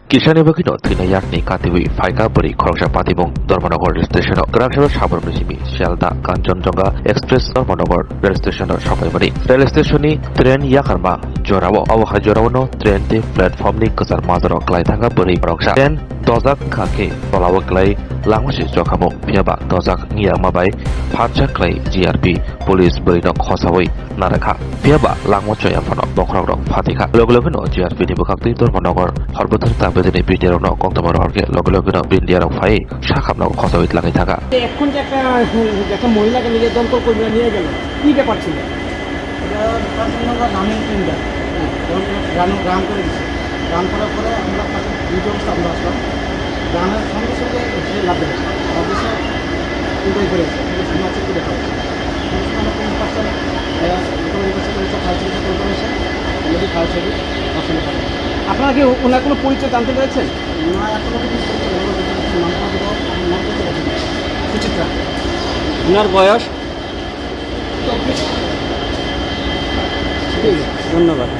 Kisani Bagino, Thwina Yakni, Katiwi, Faika Bwrwi, Khoroksa Patibong, Dharmanagaro Rail Station, Grandshaba Sabor Misimi, Shelda, Kanchanjunga, Express Dharmanagaro Rail Station, Shapaimani, Rail Station, Train Yakarma, Jorawo, Awaha Jorawano, Train T Platform Ni Kasar Mazaro, Kwlai Thanga Bwrwi, Khoroksa, Train Dozak Kake, Tolawa Kwlai, Langwasi Jokamo, Piaba, Dozak Niyamabai, Phatcha Kwlai, GRP, Police Bwrwi no Khosawai, Naikha, Piaba, Langwachoya Fano, Bokhrok, Fatika, Logologino, GRP ni Bukakti, Dharmanagaro, Horbotar বেদিনে BTR ন কক্তমার হরকে লগে লগে ন বিন্ডিয়ার phi শাখাব ন খসাবিত লাগি থাকা এখন যে একটা মহিলাকে নিজের দমকল কর্মীরা নিয়ে গেল কি ব্যাপার ছিল এটা দর্শনগর গ্রামীণ কেন্দ্র গ্রাম করে দিচ্ছে গ্রাম করার পরে আমরা দুটো অবস্থা আমরা আসলাম গ্রামের সঙ্গে সঙ্গে সে লাভ দিয়েছে অবশ্যই উদয় করেছে সমাজে তুলে দেওয়া হয়েছে আমরা কোনো পার্সেন্ট ফায়ার সার্ভিস করেছে অলরেডি ফায়ার সার্ভিস আসলে পারে আপনারা কি ওনার কোনো পরিচয় জানতে পেরেছেন ওনার এখনো কিছু সুচিত্রা ওনার বয়স তো ধন্যবাদ।